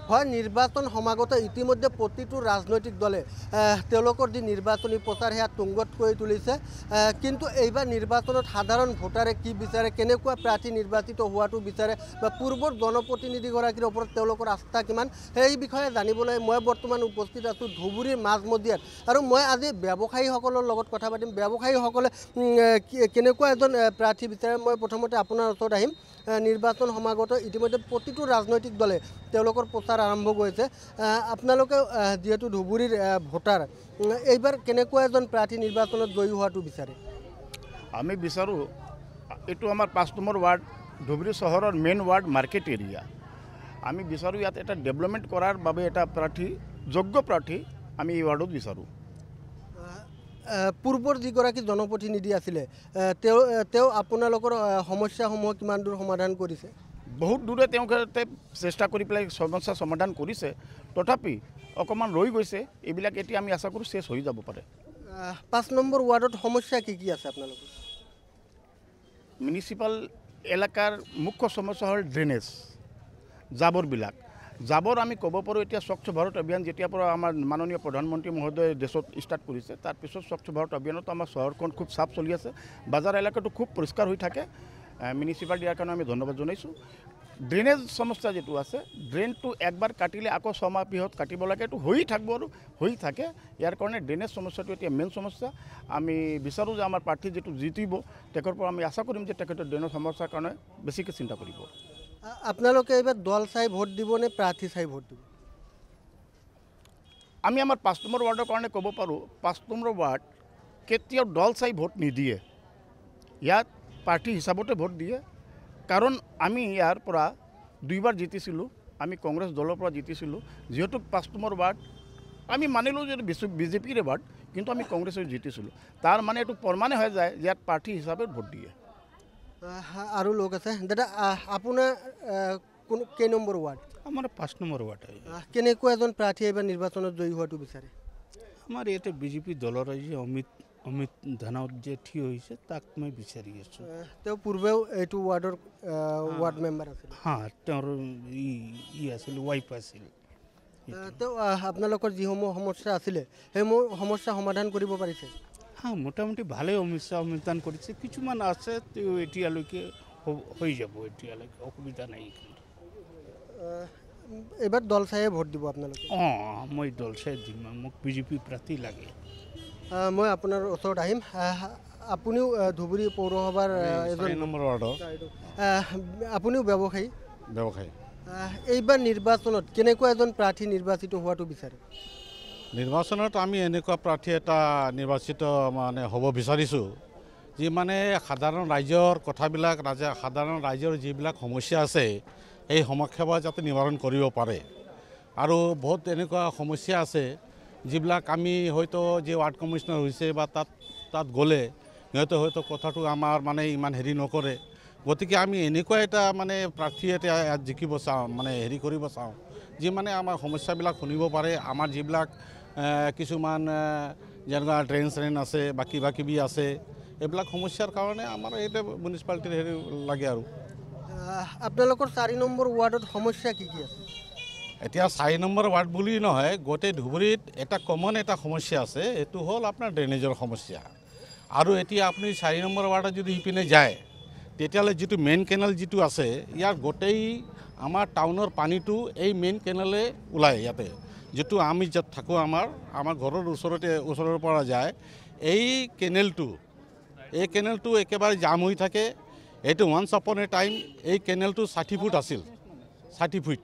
হয় নিৰ্বাচন সমাগত ইতিমধ্যে প্ৰতিটো ৰাজনৈতিক দলে তেওঁলোকৰ যি নিৰ্বাচনী প্ৰচাৰ সেয়া তুংগত কৰি তুলিছে কিন্তু এইবাৰ নিৰ্বাচনত সাধাৰণ ভোটাৰে কি বিচাৰে কেনেকুৱা প্ৰাৰ্থী নিৰ্বাচিত হোৱাটো বিচাৰে বা পূৰ্বৰ জনপ্ৰতিনিধিগৰাকীৰ ওপৰত তেওঁলোকৰ আস্থা কিমান সেই বিষয়ে জানিবলৈ মই বৰ্তমান উপস্থিত আছোঁ ধুবুৰীৰ মাজমজিয়াত আৰু মই আজি ব্যৱসায়ীসকলৰ লগত কথা পাতিম ব্যৱসায়ীসকলে কেনেকুৱা এজন প্ৰাৰ্থী বিচাৰে মই প্ৰথমতে আপোনাৰ ওচৰত আহিম নিৰ্বাচন সমাগত ইতিমধ্যে প্ৰতিটো ৰাজনৈতিক দলে তেওঁলোকৰ প্ৰচাৰ আৰম্ভ কৰিছে আপোনালোকে যেহেতু ধুবুৰীৰ ভোটাৰ এইবাৰ কেনেকুৱা এজন প্ৰাৰ্থী নিৰ্বাচনত জয়ী হোৱাটো বিচাৰে আমি বিচাৰোঁ এইটো আমাৰ ৫ নম্বৰ ৱাৰ্ড ধুবুৰী চহৰৰ মেইন ৱাৰ্ড মাৰ্কেট এৰিয়া আমি বিচাৰোঁ ইয়াত এটা ডেভেলপমেণ্ট কৰাৰ বাবে এটা প্ৰাৰ্থী যোগ্য প্ৰাৰ্থী আমি এই ৱাৰ্ডত বিচাৰোঁ পূৰ্বৰ যিগৰাকী জনপ্ৰতিনিধি আছিলে তেওঁ আপোনালোকৰ সমস্যাসমূহ কিমান দূৰ সমাধান কৰিছে বহুত দূৰে তেওঁলোকে চেষ্টা কৰি পেলাই সমস্যা সমাধান কৰিছে তথাপি অকণমান ৰৈ গৈছে এইবিলাক এতিয়া আমি আশা কৰোঁ শেষ হৈ যাব পাৰে ৫ নম্বৰ ৱাৰ্ডত সমস্যা কি কি আছে আপোনালোকৰ মিউনিচিপাল এলেকাৰ মুখ্য সমস্যা হ'ল ড্ৰেনেজ জাবৰবিলাক জাবৰ আমি ক'ব পাৰোঁ এতিয়া স্বচ্ছ ভাৰত অভিযান যেতিয়াৰ পৰা আমাৰ মাননীয় প্ৰধানমন্ত্ৰী মহোদয়ে দেশত ষ্টাৰ্ট কৰিছে তাৰপিছত স্বচ্ছ ভাৰত অভিযানত আমাৰ চহৰখন খুব চাফ চলি আছে বজাৰ এলেকাটো খুব পৰিষ্কাৰ হৈ থাকে মিউনিচিপাল দিয়াৰ কাৰণে আমি ধন্যবাদ জনাইছোঁ ড্ৰেনেজ সমস্যা যেটো আছে ড্ৰেইনটো একবাৰ কাটিলে আকৌ 6 মাহ পিছত কাটিব লাগে এইটো হৈ থাকিব আৰু হৈ থাকে ইয়াৰ কাৰণে ড্ৰেনেজ সমস্যাটো এতিয়া মেইন সমস্যা আমি বিচাৰোঁ যে আমাৰ প্ৰাৰ্থী যেটো জিতিব তেখেতৰ পৰা আমি আশা কৰিম যে তেখেতে ড্ৰেইনৰ সমস্যাৰ কাৰণে বেছিকৈ চিন্তা কৰিব আপোনালোকে এইবাৰ দল চাই ভোট দিব নে প্ৰাৰ্থী চাই ভোট দিব আমি আমাৰ ৫ নম্বৰ ৱাৰ্ডৰ কাৰণে ক'ব পাৰোঁ ৫ নম্বৰ ৱাৰ্ড কেতিয়াও দল চাই ভোট নিদিয়ে ইয়াত পাৰ্টি হিচাপতে ভোট দিয়ে কাৰণ আমি ইয়াৰ পৰা 2বাৰ জিতিছিলোঁ আমি কংগ্ৰেছ দলৰ পৰা জিতিছিলোঁ যেহেতু ৫ নম্বৰ ৱাৰ্ড আমি মানিলোঁ যে বিজেপিৰে ৱাৰ্ড কিন্তু আমি কংগ্ৰেছৰ জিতিছিলোঁ তাৰ মানে এইটো প্ৰমাণে হৈ যায় ইয়াত পাৰ্টি হিচাপে ভোট দিয়ে আৰু লোক আছে দাদা আপোনাৰ কোন কেই নম্বৰ ৱাৰ্ড আমাৰ ৫ নম্বৰ ৱাৰ্ড কেনেকুৱা এজন প্ৰাৰ্থী এইবাৰ নিৰ্বাচনত জয়ী হোৱাটো বিচাৰে আমাৰ ইয়াতে বিজেপি দলৰ যে অমিত ধানাৱত যে থিয় হৈছে তাক মই বিচাৰি আছোঁ তেওঁ পূৰ্বেও এইটো ৱাৰ্ডৰ ৱাৰ্ড মেম্বাৰ আছিল হা তেওঁৰ ই আছিল ৱাইফ আছিল তেওঁ আপোনালোকৰ যিসমূহ সমস্যা আছিলে সেইসমূহ সমস্যা সমাধান কৰিব পাৰিছে হা মোটামুটি ভালেই সমস্যা সমাধান কৰিছে কিছুমান আছে তেওঁ এতিয়ালৈকে হৈ যাব এতিয়ালৈকে অসুবিধা নাই এইবাৰ দল চাইয়ে ভোট দিব আপোনালোকে মই দল চাই দিম মোক বিজেপি প্ৰাৰ্থী লাগে মই আপোনাৰ ওচৰত আহিম আপুনিও ধুবুৰী পৌৰসভাৰ এজন নম্বৰ ৱাৰ্ডৰ আপুনিও ব্যৱসায়ী এইবাৰ নিৰ্বাচনত কেনেকুৱা এজন প্ৰাৰ্থী নিৰ্বাচিত হোৱাটো বিচাৰে নিৰ্বাচনত আমি এনেকুৱা প্ৰাৰ্থী এটা নিৰ্বাচিত মানে হ'ব বিচাৰিছোঁ যি মানে সাধাৰণ ৰাইজৰ কথাবিলাক সাধাৰণ ৰাইজৰ যিবিলাক সমস্যা আছে এই সমস্যাবোৰ যাতে নিবাৰণ কৰিব পাৰে আৰু বহুত এনেকুৱা সমস্যা আছে যিবিলাক আমি হয়তো যে ৱাৰ্ড কমিশ্যনাৰ হৈছে বা তাত গ'লে সিহঁতে হয়তো কথাটো আমাৰ মানে ইমান হেৰি নকৰে গতিকে আমি এনেকুৱা এটা মানে প্ৰাৰ্থী এটা জিকিব চাওঁ মানে হেৰি কৰিব চাওঁ যি মানে আমাৰ সমস্যাবিলাক শুনিব পাৰে আমাৰ যিবিলাক কিছুমান যেনেকুৱা ড্ৰেইন আছে বা কিবা কিবি আছে এইবিলাক সমস্যাৰ কাৰণে আমাৰ এইটো মিউনিচিপালিটিৰ হেৰি লাগে আৰু আপোনালোকৰ ৪ নম্বৰ ৱাৰ্ডত সমস্যা কি কি আছে এতিয়া ৪ নম্বৰ ৱাৰ্ড বুলি নহয় গোটেই ধুবুৰীত এটা কমন এটা সমস্যা আছে এইটো হ'ল আপোনাৰ ড্ৰেইনেজৰ সমস্যা আৰু এতিয়া আপুনি ৪ নম্বৰ ৱাৰ্ডত যদি সিপিনে যায় তেতিয়াহ'লে যিটো মেইন কেনেল যিটো আছে ইয়াৰ গোটেই আমাৰ টাউনৰ পানীটো এই মেইন কেনেলে ওলায় ইয়াতে যিটো আমি য'ত থাকোঁ আমাৰ ঘৰৰ ওচৰৰ পৰা যায় এই কেনেলটো একেবাৰে জাম হৈ থাকে এইটো ওৱান্স আপন এ টাইম এই কেনেলটো ৬০ ফুট আছিল ৬০ ফুট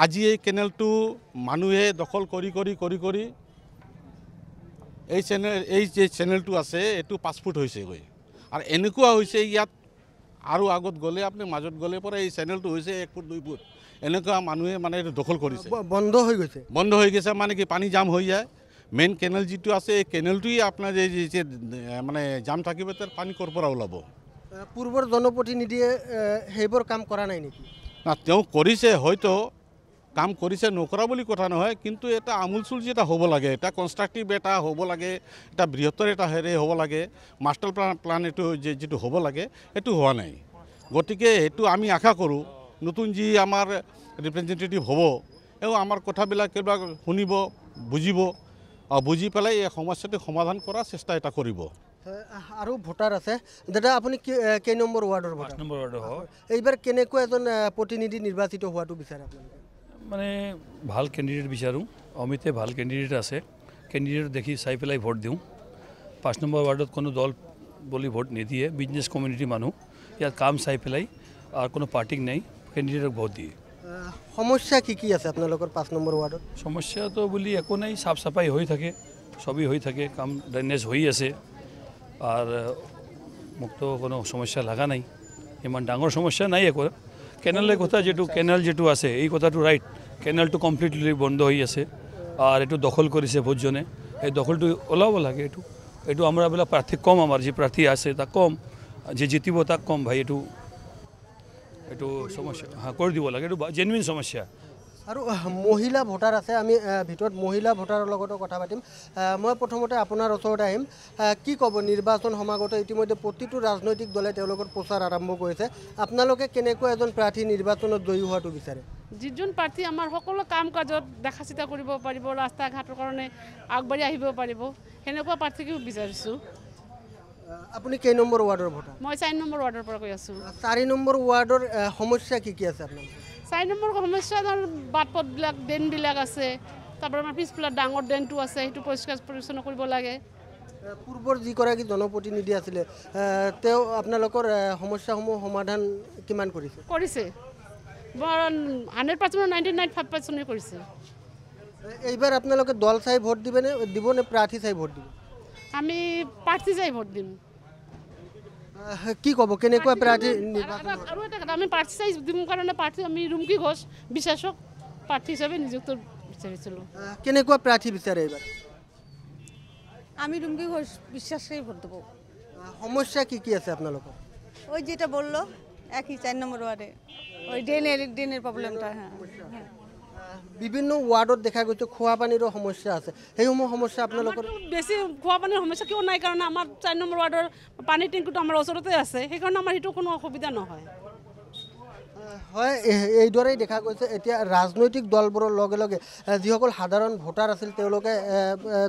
আজি এই কেনেলটো মানুহে দখল কৰি এই যে চেনেলটো আছে এইটো ৫ ফুট হৈছেগৈ আৰু এনেকুৱা হৈছে ইয়াত আৰু আগত গ'লে আপুনি মাজত গ'লে পৰা এই চেনেলটো হৈছে ১ ফুট ২ ফুট এনেকুৱা মানুহে মানে এইটো দখল কৰিছে বন্ধ হৈ গৈছে মানে কি পানী জাম হৈ যায় মেইন কেনেল যিটো আছে এই কেনেলটোৱেই আপোনাৰ যে মানে জাম থাকিব তাৰ পানী ক'ৰ পৰা ওলাব পূৰ্বৰ জনপ্ৰতিনিধিয়ে সেইবোৰ কাম কৰা নাই নেকি না তেওঁ কৰিছে হয়তো কাম কৰিছে নকৰা বুলি কথা নহয় কিন্তু এটা আমূলচুল যেটা হ'ব লাগে এটা কনষ্ট্ৰাকটিভ এটা হ'ব লাগে এটা বৃহত্তৰ এটা হেৰি হ'ব লাগে মাষ্টাৰ প্লান এইটো যেটো হ'ব লাগে এইটো হোৱা নাই গতিকে এইটো আমি আশা কৰোঁ নতুন যি আমাৰ ৰিপ্ৰেজেণ্টেটিভ হ'ব এবং আমাৰ কথাবিলাক কিবা শুনিব বুজিব বুজি পেলাই এই সমস্যাটো সমাধান কৰাৰ চেষ্টা এটা কৰিব। আৰু ভোটাৰ আছে দাদা, আপুনি কেই নম্বৰ ৱাৰ্ডৰ ভোটাৰ? 5 নম্বৰ ৱাৰ্ডৰ হয়। এইবাৰ কেনেকুৱা এজন প্ৰতিনিধি নিৰ্বাচিত হোৱাটো বিচাৰে আপোনালোকে? মানে ভাল কেণ্ডিডেট বিচাৰোঁ, অমিতে ভাল কেণ্ডিডেট আছে, কেণ্ডিডেট দেখি চাই পেলাই ভোট দিওঁ। 5 নম্বৰ ৱাৰ্ডত কোনো দল বুলি ভোট নিদিয়ে, বিজনেছ কমিউনিটি মানুহ, ইয়াত কাম চাই পেলাই আৰু কোনো পাৰ্টিক নাই, কেণ্ডিডেটক ভোট দিয়ে। সমস্যা কি আছে আপোনালোকৰ 5 নম্বৰ ৱাৰ্ডত? সমস্যাটো বুলি একো নাই, চাফ চাফাই হৈ থাকে, সবই হৈ থাকে, কাম ড্ৰেনেজ হৈ আছে, আৰ মুক্ত কোনো সমস্যা লাগা নাই, ইমান ডাঙৰ সমস্যা নাই একো। কেনেলৰ কথা কেনেল যেটো আছে এই কথাটো ৰাইট, কেনেলটো কমপ্লিটলি বন্ধ হৈ আছে আৰ এইটো দখল কৰিছে ভোটজনে, এই দখলটো ওলাব লাগে। এইটো আমরা বেলা প্রার্থী কম, আমার যে প্রার্থী আছে তাক কম, যে জিতিব তাক কম, ভাই এইটো সমস্যা কৰি দিব লাগে, এইটো জেনুইন সমস্যা। আৰু মহিলা ভোটাৰ আছে, আমি ভিতৰত মহিলা ভোটাৰৰ লগতো কথা পাতিম। মই প্ৰথমতে আপোনাৰ ওচৰত আহিম, কি ক'ব নিৰ্বাচন সমাগত ইতিমধ্যে প্ৰতিটো ৰাজনৈতিক দলে তেওঁলোকৰ প্ৰচাৰ আৰম্ভ কৰিছে, আপোনালোকে কেনেকুৱা এজন প্ৰাৰ্থী নিৰ্বাচনত জয়ী হোৱাটো বিচাৰে? যিজন প্ৰাৰ্থী আমাৰ সকলো কাম কাজত দেখা চিতা কৰিব পাৰিব, ৰাস্তা ঘাটৰ কাৰণে আগবাঢ়ি আহিব পাৰিব, সেনেকুৱা প্ৰাৰ্থীকে বিচাৰিছোঁ। আপুনি কেই নম্বৰ ৱাৰ্ডৰ ভোটাৰ? মই 4 নম্বৰ ৱাৰ্ডৰ পৰা কৈ আছোঁ। 4 নম্বৰ ৱাৰ্ডৰ সমস্যা কি আছে আপোনালোকৰ? 4 নম্বৰ সমস্যা ধৰ বাট পথবিলাক, ড্ৰেইনবিলাক আছে, তাৰপৰা আমাৰ পিছফালে ডাঙৰ ড্ৰেইনটো আছে, সেইটো পৰিষ্কাৰ পৰিচ্ছন্ন কৰিব লাগে। পূৰ্বৰ যিগৰাকী জনপ্ৰতিনিধি আছিলে তেওঁ আপোনালোকৰ সমস্যাসমূহ সমাধান কিমান কৰিছে? কৰিছে 100% 99.5% কৰিছে। এইবাৰ আপোনালোকে দল চাই ভোট দিব নে প্ৰাৰ্থী চাই ভোট দিব? আমি প্ৰাৰ্থী চাই ভোট দিম। কি ক'ব কেনেকুৱা প্ৰাৰ্থী? আৰু এটা কথা, আমি প্ৰাৰ্থী চাই দিম কাৰণে প্ৰাৰ্থী আমি ৰুমকি ঘোষ বিশ্বাসক প্ৰাৰ্থী হিচাপে নিযুক্ত বিচাৰিছিলোঁ। কেনেকুৱা প্ৰাৰ্থী বিচাৰে এইবাৰ? আমি রুমকি ঘোষ বিশ্বাসকেই ভোট দেবো। সমস্যা কি আছে আপনাদের? ওই যেটা বললো একই 4 নম্বর ওয়ার্ডে ওই ড্রেনের প্রবলেমটা। হ্যাঁ, বিভিন্ন ওয়ার্ডত দেখা গৈছে খোৱা পানীৰো সমস্যা আছে, সেইসমূহ সমস্যা আপোনালোকৰ? বেছি খোৱা পানীৰ সমস্যা কিয় নাই, কাৰণ আমাৰ 4 নম্বৰ ৱাৰ্ডৰ পানীৰ টেংকিটো আমাৰ ওচৰতে আছে, সেইকাৰণে আমাৰ সেইটো কোনো অসুবিধা নহয়। হয়, এইদৰেই দেখা গৈছে। এতিয়া ৰাজনৈতিক দলবোৰৰ লগে লগে যিসকল সাধাৰণ ভোটাৰ আছিল তেওঁলোকে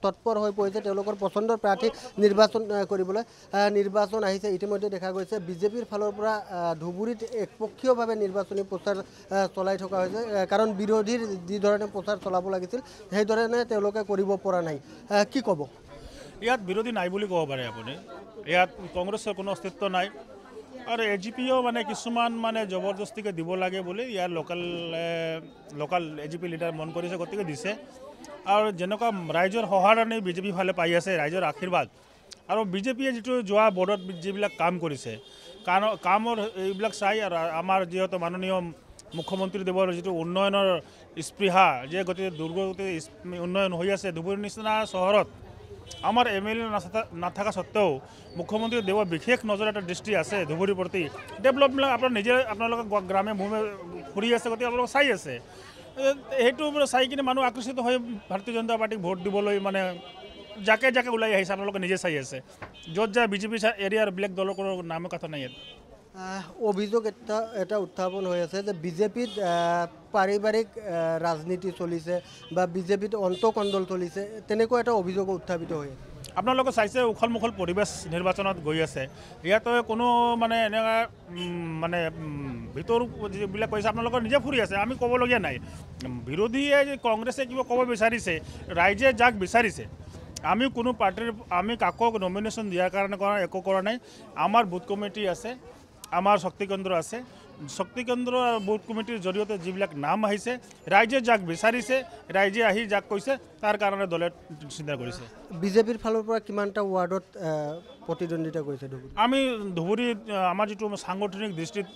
তৎপৰ হৈ পৰিছে তেওঁলোকৰ পচন্দৰ প্ৰাৰ্থী নিৰ্বাচন কৰিবলৈ। নিৰ্বাচন আহিছে, ইতিমধ্যে দেখা গৈছে বিজেপিৰ ফালৰ পৰা ধুবুৰীত একপক্ষীয়ভাৱে নিৰ্বাচনী প্ৰচাৰ চলাই থকা হৈছে, কাৰণ বিৰোধীৰ যি ধৰণে প্ৰচাৰ চলাব লাগিছিল সেই ধৰণে তেওঁলোকে কৰিব পৰা নাই। কি ক'ব? ইয়াত বিৰোধী নাই বুলি ক'ব পাৰে আপুনি, ইয়াত কংগ্ৰেছৰ কোনো অস্তিত্ব নাই, আৰু এজিপিও মানে কিছুমান মানে জবৰদস্তিকে দিব লাগে বুলি ইয়াৰ লোকাল এজিপি লিডাৰ মন কৰিছে, গতিকে দিছে। আৰু যেনেকুৱা ৰাইজৰ সহাৰণি বিজেপি ফালে পাই আছে, ৰাইজৰ আশীৰ্বাদ, আৰু বিজেপিয়ে যিটো যোৱা বৰ্ডত যিবিলাক কাম কৰিছে কামৰ এইবিলাক চাই, আৰু আমাৰ যিহেতু মাননীয় মুখ্যমন্ত্ৰীদেৱৰ যিটো উন্নয়নৰ স্পৃহা, যে গতিকে দুৰ্গতি উন্নয়ন হৈ আছে ধুবুৰীৰ নিচিনা চহৰত, আমার এমএলএ নাথাকা সত্ত্বেও মুখ্যমন্ত্রী দেওয়া বিশেষ নজর একটা দৃষ্টি আছে ধুবুরীর প্রতি। ডেভেলপমেন্ট আপনার নিজে আপনার গ্রামে ভূমি ফুরি আছে, গতি আপনার চাই আছে, সেইটো চাই কিনে মানুহ আকৰ্ষিত হৈ ভাৰতীয় জনতা পাৰ্টিক ভোট দিবলৈ মানে যাকে যাকে ওলাই আহিছে আপোনালোকে নিজে চাই আছে। য'ত যায় বিজেপি এৰিয়াৰ বেলেগ দলৰ কোনো নামৰ কথা নাই। অভিযোগ এটা উত্থাপন হৈ আছে যে বিজেপিত পাৰিবাৰিক ৰাজনীতি চলিছে বা বিজেপিত অন্তকণ্ডল চলিছে, তেনেকুৱা এটা অভিযোগ উত্থাপিত হৈ আছে। আপোনালোকে চাইছে উখল মুখল পৰিৱেশ নিৰ্বাচনত গৈ আছে, ইয়াতে কোনো মানে এনেকুৱা মানে ভিতৰ যিবিলাক কৈছে আপোনালোকৰ নিজে ফুৰি আছে, আমি ক'বলগীয়া নাই। বিৰোধীয়ে কংগ্ৰেছে কিবা ক'ব বিচাৰিছে, ৰাইজে যাক বিচাৰিছে, আমি কোনো পাৰ্টিৰ আমি কাকো নমিনেশ্যন দিয়াৰ কাৰণে একো কৰা নাই। আমাৰ বুথ কমিটি আছে, আমাৰ শক্তি কেন্দ্ৰ আছে, শক্তি কেন্দ্ৰ আৰু বুথ কমিটিৰ জৰিয়তে যিবিলাক নাম আহিছে, ৰাইজে যাক বিচাৰিছে, ৰাইজে আহি যাক কৈছে তাৰ কাৰণে দলে চিন্তা কৰিছে। বিজেপিৰ ফালৰ পৰা কিমানটা ৱাৰ্ডত প্ৰতিদ্বন্দ্বিতা কৰিছে ধুবুৰী? আমি ধুবুৰীত আমাৰ যিটো সাংগঠনিক দৃষ্টিত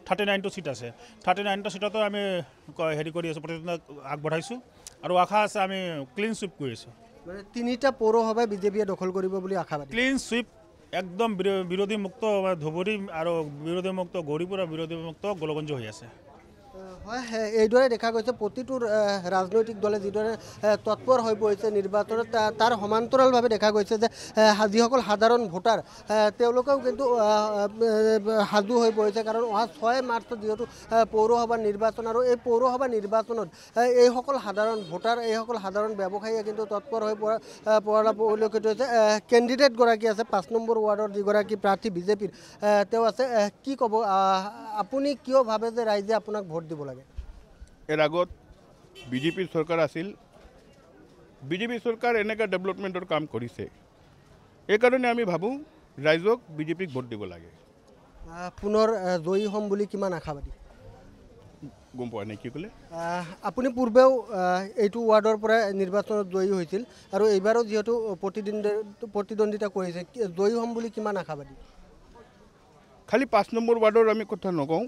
39টা চিট আছে, 39টা চিটতো আমি হেৰি কৰি আছোঁ, প্ৰতিদ্বন্দ্বিতা আগবঢ়াইছোঁ, আৰু আশা আছে আমি ক্লিন চুইপ কৰি আছোঁ। মানে 3টা পৌৰসভা বিজেপিয়ে দখল কৰিব বুলি আশাবাদী? ক্লিন চুইপ, একদম বিৰোধী মুক্ত ধুবুৰী আৰু বিৰোধী মুক্ত গৌৰীপুৰ আৰু বিৰোধী মুক্ত গোলগঞ্জ হৈ আছে। হয় এইদৰে দেখা গৈছে প্ৰতিটো ৰাজনৈতিক দলে যিদৰে তৎপৰ হৈ পৰিছে নিৰ্বাচনত তাৰ সমান্তৰালভাৱে দেখা গৈছে যে যিসকল সাধাৰণ ভোটাৰ তেওঁলোকেও কিন্তু সাজু হৈ পৰিছে কাৰণ অহা 6 মাৰ্চত যিহেতু পৌৰসভা নিৰ্বাচন আৰু এই পৌৰসভা নিৰ্বাচনত এইসকল সাধাৰণ ভোটাৰ এইসকল সাধাৰণ ব্যৱসায়ীয়ে কিন্তু তৎপৰ হৈ পৰা পৰিলক্ষিত হৈছে কেণ্ডিডেটগৰাকী আছে 5 নম্বৰ ৱাৰ্ডৰ যিগৰাকী প্ৰাৰ্থী বিজেপিৰ তেওঁ আছে কি ক'ব আপুনি কিয় ভাবে যে ৰাইজে আপোনাক ভোট দিব লাগে এর আগত বিজেপির সরকার আছিল বিজেপি সরকার এনেকা ডেভেলপমেন্টর কাম করেছে এই কারণে আমি ভাবো রাইজক বিজেপিক ভোট দিব লাগে পুনৰ জয়ী হ'ম বুলি কিমান আশাবাদী গম পোৱা নাই কি ক'লে আপুনি পূৰ্বেও এইটো ৱাৰ্ডৰ পৰা নিৰ্বাচনত জয়ী হৈছিল আৰু এইবাৰো যিহেতু প্ৰতিদ্বন্দ্বিতা কৰিছে জয়ী হ'ম বুলি কিমান আশাবাদী খালি 5 নম্বৰ ৱাৰ্ডৰ আমি কথা নকওঁ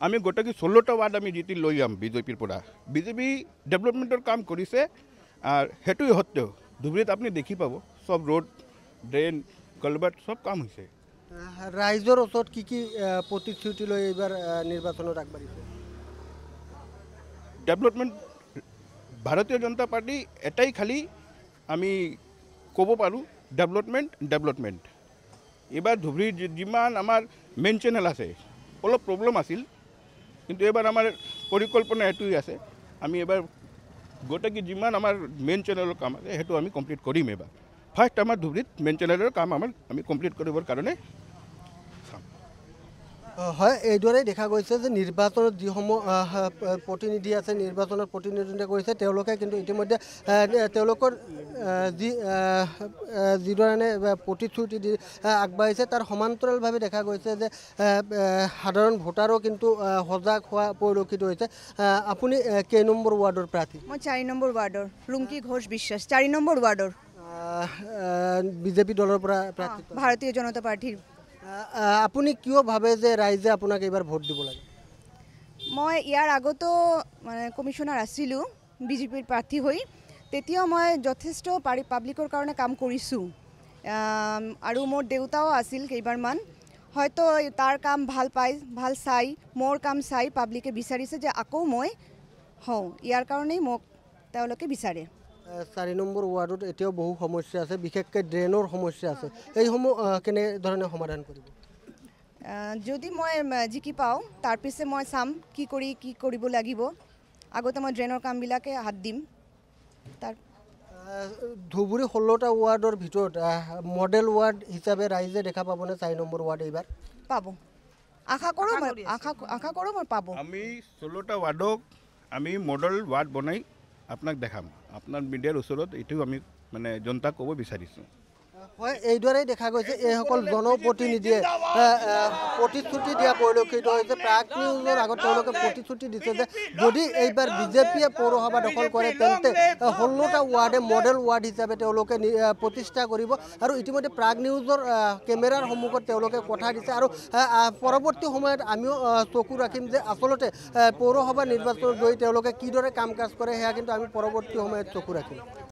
আমি গোটেই 16টা ৱাৰ্ড আমি জিতি লৈ যাম বিজেপিৰ পৰা বিজেপি ডেভেলপমেন্টৰ কাম কৰিছে আৰ সেইটোই সত্য ধুবুৰীত আপুনি দেখি পাব সব ৰোড ড্ৰেইন কালভাৰ্ট সব কাম হৈছে ৰাইজৰ ওচৰত কি কি প্ৰতিশ্ৰুতি লৈ এইবাৰ নিৰ্বাচনত আগবাঢ়িছে ডেভেলপমেন্ট ভাৰতীয় জনতা পাৰ্টি এটাই খালি আমি ক'ব পাৰোঁ ডেভেলপমেন্ট এবাৰ ধুবুৰীৰ যিমান আমাৰ মেইন চেনেল আছে অলপ প্ৰব্লেম আছিল কিন্তু এবাৰ আমাৰ পৰিকল্পনা এইটোই আছে আমি এবাৰ গোটেই যিমান আমাৰ মেইন চেনেলৰ কাম আছে সেইটো আমি কমপ্লিট কৰিম এবাৰ ফাৰ্ষ্ট আমাৰ ধুবুৰীত মেইন চেনেলৰ কাম আমি কমপ্লিট কৰিবৰ কাৰণে হয় এইদৰে দেখা গৈছে যে নিৰ্বাচনত যিসমূহ প্ৰতিনিধি আছে নিৰ্বাচনত প্ৰতিনিধিত্ব কৰিছে তেওঁলোকে কিন্তু ইতিমধ্যে তেওঁলোকৰ যিধৰণে প্ৰতিশ্ৰুতি দি আগবাঢ়িছে তাৰ সমান্তৰালভাৱে দেখা গৈছে যে সাধাৰণ ভোটাৰো কিন্তু সজাগ হোৱা পৰিলক্ষিত হৈছে আপুনি কেই নম্বৰ ৱাৰ্ডৰ প্ৰাৰ্থী মই 4 নম্বৰ ৱাৰ্ডৰ ৰুংকি ঘোষ বিশ্বাস 4 নম্বৰ ৱাৰ্ডৰ বিজেপি দলৰ পৰা প্ৰাৰ্থী ভাৰতীয় জনতা পাৰ্টিৰ আপুনি কিয় ভাবে যে ৰাইজে আপোনাক এইবাৰ ভোট দিব লাগে মই ইয়াৰ আগতো মানে কমিশনাৰ আছিলোঁ বিজেপিৰ প্ৰাৰ্থী হৈ তেতিয়াও মই যথেষ্ট পাব্লিকৰ কাৰণে কাম কৰিছোঁ আৰু মোৰ দেউতাও আছিল কেইবাৰমান হয়তো তাৰ কাম ভাল চাই মোৰ কাম চাই পাব্লিকে বিচাৰিছে যে আকৌ মই হওঁ ইয়াৰ কাৰণেই মোক তেওঁলোকে বিচাৰে 4 নম্বৰ ৱাৰ্ডত এতিয়াও বহু সমস্যা আছে বিশেষকৈ ড্ৰেইনৰ সমস্যা আছে এইসমূহ কেনেধৰণে সমাধান কৰিব যদি মই জিকি পাওঁ তাৰপিছত মই চাম কি কৰিব লাগিব আগতে মই ড্ৰেইনৰ কামবিলাকে হাত দিম তাৰ ধুবুৰী 16টা ৱাৰ্ডৰ ভিতৰত মডেল ৱাৰ্ড হিচাপে ৰাইজে দেখা পাবনে 4 নম্বৰ ৱাৰ্ড এইবাৰ পাব আশা কৰোঁ মই পাব আমি 16টা ৱাৰ্ডক আমি মডেল ৱাৰ্ড বনাই আপোনাক দেখাম আপোনাৰ মিডিয়াৰ ওচৰত এইটো আমি মানে জনতাক ক'ব বিচাৰিছোঁ হয় এইদৰে দেখা গৈছে এইসকল জনপ্ৰতিনিধিয়ে প্ৰতিশ্ৰুতি দিয়া পৰিলক্ষিত হৈছে প্ৰাগ নিউজৰ আগত তেওঁলোকে প্ৰতিশ্ৰুতি দিছে যে যদি এইবাৰ বিজেপিয়ে পৌৰসভা দখল কৰে তেন্তে 16টা ৱাৰ্ডে মডেল ৱাৰ্ড হিচাপে তেওঁলোকে প্ৰতিষ্ঠা কৰিব আৰু ইতিমধ্যে প্ৰাগ নিউজৰ কেমেৰাৰ সন্মুখত তেওঁলোকে কথা দিছে আৰু পৰৱৰ্তী সময়ত আমিও চকু ৰাখিম যে আচলতে পৌৰসভা নিৰ্বাচনত গৈ তেওঁলোকে কিদৰে কাম কাজ কৰে সেয়া কিন্তু আমি পৰৱৰ্তী সময়ত চকু ৰাখিম